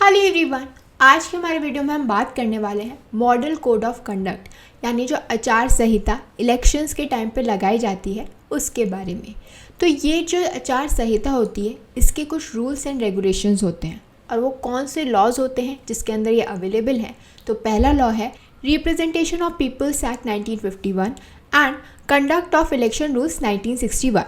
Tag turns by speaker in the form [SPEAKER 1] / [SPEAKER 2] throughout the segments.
[SPEAKER 1] Hello everyone, आज के हमारे वीडियो में हम बात करने वाले हैं मॉडल कोड ऑफ कंडक्ट यानी जो आचार संहिता इलेक्शंस के टाइम पे लगाई जाती है उसके बारे में। तो ये जो आचार संहिता होती है इसके कुछ रूल्स एंड रेगुलेशंस होते हैं और वो कौन से लॉज होते हैं जिसके अंदर ये अवेलेबल है। तो पहला लॉ है representation of people's act 1951 and conduct of election rules 1961।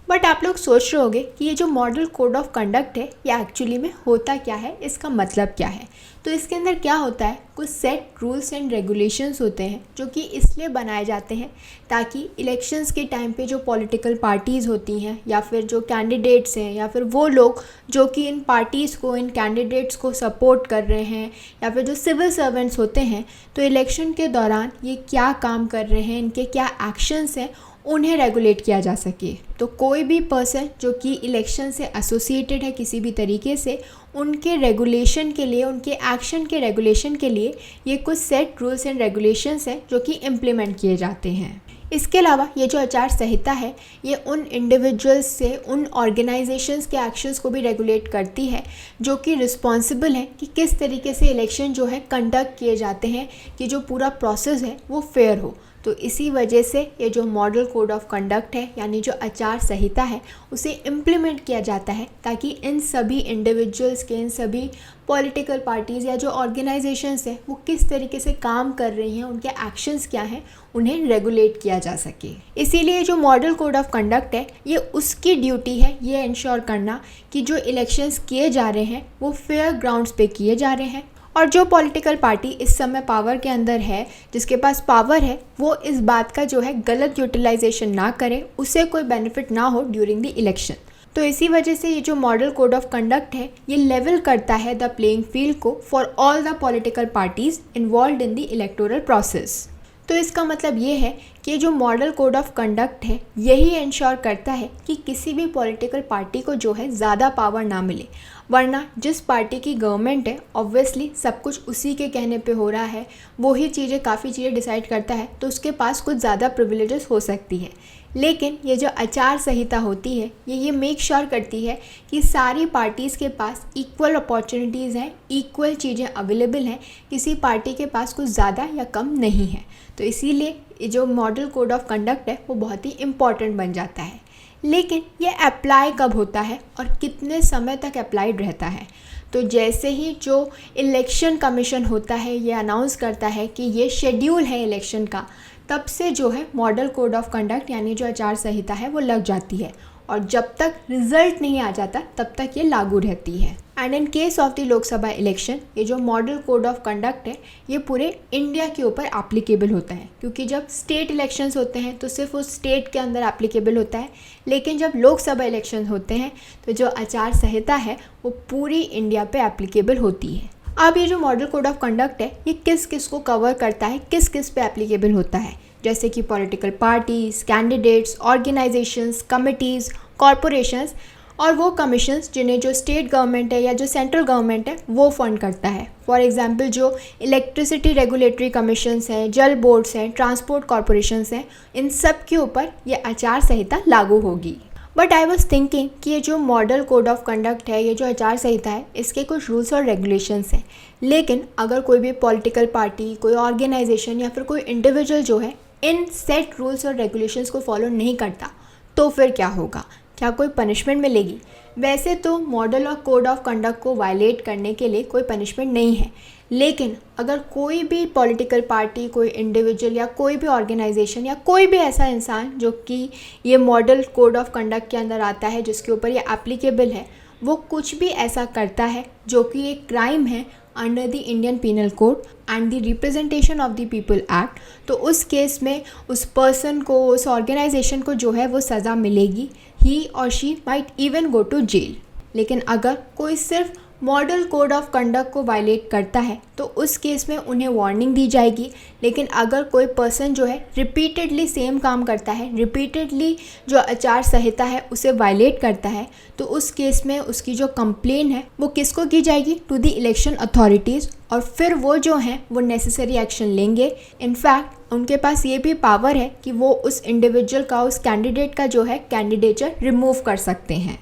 [SPEAKER 1] But आप लोग सोच रहे होंगे कि ये जो मॉडल कोड ऑफ कंडक्ट है ये एक्चुअली में होता क्या है, इसका मतलब क्या है। तो इसके अंदर क्या होता है, कुछ सेट रूल्स एंड रेगुलेशंस होते हैं जो कि इसलिए बनाए जाते हैं ताकि इलेक्शंस के टाइम पे जो पॉलिटिकल पार्टीज़ होती हैं या फिर जो कैंडिडेट्स हैं या फिर वो लोग जो कि इन पार्टीज़ को, इन कैंडिडेट्स को सपोर्ट कर रहे हैं या फिर जो सिविल सर्वेंट्स होते हैं, तो इलेक्शन के दौरान ये क्या काम कर रहे हैं, इनके क्या एक्शंस हैं, उन्हें रेगुलेट किया जा सके। तो कोई भी पर्सन जो कि इलेक्शन से एसोसिएटेड है किसी भी तरीके से, उनके रेगुलेशन के लिए, उनके एक्शन के रेगुलेशन के लिए ये कुछ सेट रूल्स एंड रेगुलेशंस हैं जो कि इम्प्लीमेंट किए जाते हैं। इसके अलावा ये जो आचार संहिता है ये उन इंडिविजुअल्स से, उन ऑर्गेनाइजेशंस के एक्शंस को भी रेगुलेट करती है जो कि रिस्पॉन्सिबल हैं कि किस तरीके से इलेक्शन जो है कंडक्ट किए जाते हैं, कि जो पूरा प्रोसेस है वो फेयर हो। तो इसी वजह से ये जो मॉडल कोड ऑफ कंडक्ट है यानी जो आचार संहिता है उसे इम्प्लीमेंट किया जाता है ताकि इन सभी इंडिविजुअल्स के, इन सभी पॉलिटिकल पार्टीज़ या जो ऑर्गेनाइजेशंस हैं वो किस तरीके से काम कर रही हैं, उनके एक्शंस क्या हैं, उन्हें रेगुलेट किया जा सके। इसीलिए जो मॉडल कोड ऑफ कंडक्ट है ये उसकी ड्यूटी है ये इंश्योर करना कि जो इलेक्शंस किए जा रहे हैं वो फेयर ग्राउंड्स पे किए जा रहे हैं और जो पॉलिटिकल पार्टी इस समय पावर के अंदर है, जिसके पास पावर है, वो इस बात का जो है गलत यूटिलाइजेशन ना करे, उसे कोई बेनिफिट ना हो ड्यूरिंग द इलेक्शन। तो इसी वजह से ये जो मॉडल कोड ऑफ कंडक्ट है ये लेवल करता है द प्लेइंग फील्ड को for all the political parties involve in the electoral process. तो इसका मतलब ये है कि ये जो मॉडल कोड ऑफ कंडक्ट है यही इंश्योर करता है कि किसी भी पॉलिटिकल पार्टी को जो है ज़्यादा पावर ना मिले, वरना जिस पार्टी की गवर्नमेंट है ऑब्वियसली सब कुछ उसी के कहने पे हो रहा है, वही चीज़ें, काफ़ी चीज़ें डिसाइड करता है, तो उसके पास कुछ ज़्यादा प्रिविलेजेस हो सकती है। लेकिन ये जो आचार संहिता होती है ये मेक श्योर करती है कि सारी पार्टीज़ के पास इक्वल अपॉर्चुनिटीज़ हैं, इक्वल चीज़ें अवेलेबल हैं, किसी पार्टी के पास कुछ ज़्यादा या कम नहीं है। तो इसीलिए जो मॉडल कोड ऑफ कंडक्ट है वो बहुत ही इम्पॉर्टेंट बन जाता है। लेकिन ये अप्लाई कब होता है और कितने समय तक अप्लाइड रहता है? तो जैसे ही जो इलेक्शन कमीशन होता है ये अनाउंस करता है कि ये शेड्यूल है इलेक्शन का, तब से जो है मॉडल कोड ऑफ कंडक्ट यानी जो आचार संहिता है वो लग जाती है और जब तक रिजल्ट नहीं आ जाता तब तक ये लागू रहती है। And in case of the Lok Sabha election ये जो मॉडल कोड ऑफ कंडक्ट है ये पूरे इंडिया के ऊपर एप्लीकेबल होता है, क्योंकि जब स्टेट इलेक्शंस होते हैं तो सिर्फ उस स्टेट के अंदर एप्लीकेबल होता है, लेकिन जब लोकसभा इलेक्शन होते हैं तो जो आचार संहिता है वो पूरी इंडिया पे एप्लीकेबल होती है। अब ये जो मॉडल कोड ऑफ कंडक्ट है ये किस किस को कवर करता है, किस किस पे एप्लीकेबल होता है, जैसे कि political parties, candidates, organisations, committees, corporations और वो कमीशंस जिन्हें जो स्टेट गवर्नमेंट है या जो सेंट्रल गवर्नमेंट है वो फंड करता है। फॉर एग्जांपल जो इलेक्ट्रिसिटी रेगुलेटरी कमीशंस हैं, जल बोर्ड्स हैं, ट्रांसपोर्ट कॉरपोरेशंस हैं, इन सब के ऊपर ये आचार संहिता लागू होगी। बट आई वॉज थिंकिंग कि ये जो मॉडल कोड ऑफ कंडक्ट है, ये जो आचार संहिता है, इसके कुछ रूल्स और रेगुलेशंस हैं, लेकिन अगर कोई भी पॉलिटिकल पार्टी, कोई ऑर्गेनाइजेशन या फिर कोई इंडिविजुअल जो है इन सेट रूल्स और रेगुलेशंस को फॉलो नहीं करता तो फिर क्या होगा, क्या कोई पनिशमेंट मिलेगी? वैसे तो मॉडल और कोड ऑफ कंडक्ट को वायलेट करने के लिए कोई पनिशमेंट नहीं है, लेकिन अगर कोई भी पॉलिटिकल पार्टी, कोई इंडिविजुअल या कोई भी ऑर्गेनाइजेशन या कोई भी ऐसा इंसान जो कि ये मॉडल कोड ऑफ कंडक्ट के अंदर आता है, जिसके ऊपर ये एप्लीकेबल है, वो कुछ भी ऐसा करता है जो कि एक क्राइम है under the Indian penal code and the representation of the people act, तो उस केस में उस पर्सन को, उस ऑर्गेनाइजेशन को जो है वो सज़ा मिलेगी। ही और she might even go to jail. लेकिन अगर कोई सिर्फ मॉडल कोड ऑफ कंडक्ट को वायलेट करता है तो उस केस में उन्हें वार्निंग दी जाएगी। लेकिन अगर कोई पर्सन जो है रिपीटेडली सेम काम करता है, रिपीटेडली जो आचार संहिता है उसे वायलेट करता है, तो उस केस में उसकी जो कंप्लेन है वो किसको की जाएगी? To the election authorities. और फिर वो जो हैं वो नेसेसरी एक्शन लेंगे। इनफैक्ट उनके पास ये भी पावर है कि वो उस इंडिविजुअल का, उस कैंडिडेट का जो है कैंडिडेचर रिमूव कर सकते हैं।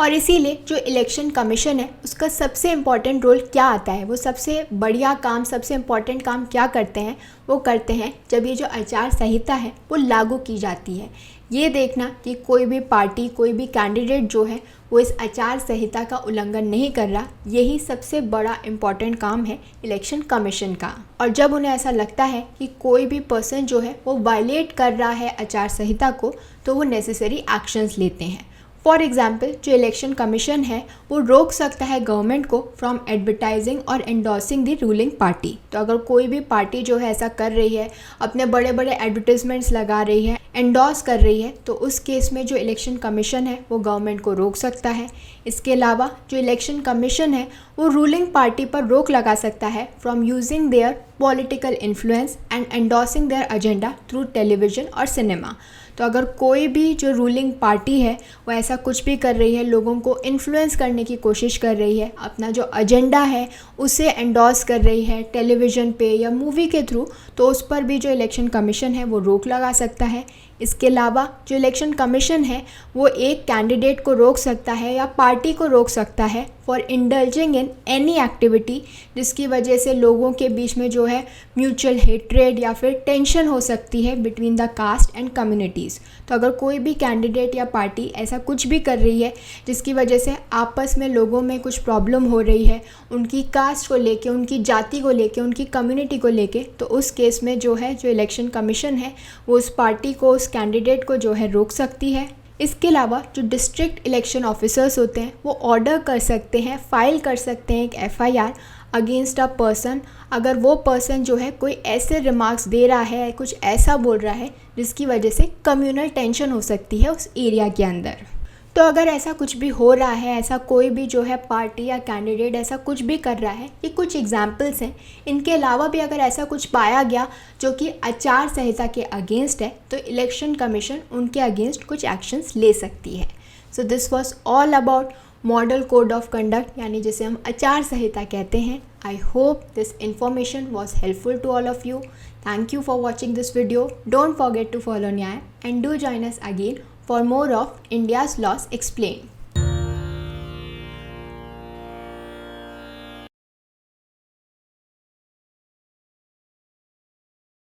[SPEAKER 1] और इसीलिए जो इलेक्शन कमीशन है उसका सबसे इम्पॉर्टेंट रोल क्या आता है, वो सबसे बढ़िया काम, सबसे इम्पॉर्टेंट काम क्या करते हैं, वो करते हैं जब ये जो आचार संहिता है वो लागू की जाती है। ये देखना कि कोई भी पार्टी, कोई भी कैंडिडेट जो है वो इस आचार संहिता का उल्लंघन नहीं कर रहा, यही सबसे बड़ा इम्पॉर्टेंट काम है इलेक्शन कमीशन का। और जब उन्हें ऐसा लगता है कि कोई भी पर्सन जो है वो वायलेट कर रहा है आचार संहिता को, तो वो नेसेसरी एक्शंस लेते हैं। फॉर एग्जाम्पल जो इलेक्शन कमीशन है वो रोक सकता है गवर्नमेंट को फ्रॉम एडवर्टाइजिंग और एंडोर्सिंग द रूलिंग पार्टी। तो अगर कोई भी पार्टी जो है ऐसा कर रही है, अपने बड़े बड़े एडवर्टीजमेंट्स लगा रही है, एंडोर्स कर रही है, तो उस केस में जो इलेक्शन कमीशन है वो गवर्नमेंट को रोक सकता है। इसके अलावा जो इलेक्शन कमीशन है वो रूलिंग पार्टी पर रोक लगा सकता है from using their political influence and endorsing their agenda through television और सिनेमा। तो अगर कोई भी जो रूलिंग पार्टी है वो ऐसा कुछ भी कर रही है, लोगों को इन्फ्लुएंस करने की कोशिश कर रही है, अपना जो एजेंडा है उसे एंडोर्स कर रही है टेलीविज़न पे या मूवी के थ्रू, तो उस पर भी जो इलेक्शन कमीशन है वो रोक लगा सकता है। इसके अलावा जो इलेक्शन कमीशन है वो एक कैंडिडेट को रोक सकता है या पार्टी को रोक सकता है for indulging in any activity जिसकी वजह से लोगों के बीच में जो है म्यूचुअल हेट्रेड या फिर टेंशन हो सकती है between the caste and communities. तो अगर कोई भी कैंडिडेट या पार्टी ऐसा कुछ भी कर रही है जिसकी वजह से आपस में लोगों में कुछ प्रॉब्लम हो रही है, उनकी कास्ट को लेके, उनकी जाति को लेके, उनकी कम्युनिटी को लेके, तो उस केस में जो है जो इलेक्शन कमीशन है वो उस पार्टी को, उस कैंडिडेट को जो है रोक सकती है। इसके अलावा जो डिस्ट्रिक्ट इलेक्शन ऑफिसर्स होते हैं वो ऑर्डर कर सकते हैं, फाइल कर सकते हैं एक एफआईआर अगेंस्ट अ पर्सन अगर वो पर्सन जो है कोई ऐसे रिमार्क्स दे रहा है, कुछ ऐसा बोल रहा है जिसकी वजह से कम्युनल टेंशन हो सकती है उस एरिया के अंदर। तो अगर ऐसा कुछ भी हो रहा है, ऐसा कोई भी जो है पार्टी या कैंडिडेट ऐसा कुछ भी कर रहा है, ये कुछ एग्जाम्पल्स हैं। इनके अलावा भी अगर ऐसा कुछ पाया गया जो कि आचार संहिता के अगेंस्ट है तो इलेक्शन कमीशन उनके अगेंस्ट कुछ एक्शंस ले सकती है। So this was all about model code of conduct, यानी जिसे हम आचार संहिता कहते हैं। I hope this information was helpful to all of you. Thank you for watching this video. Don't forget to follow Nyaya and do join us again for more of India's laws explained.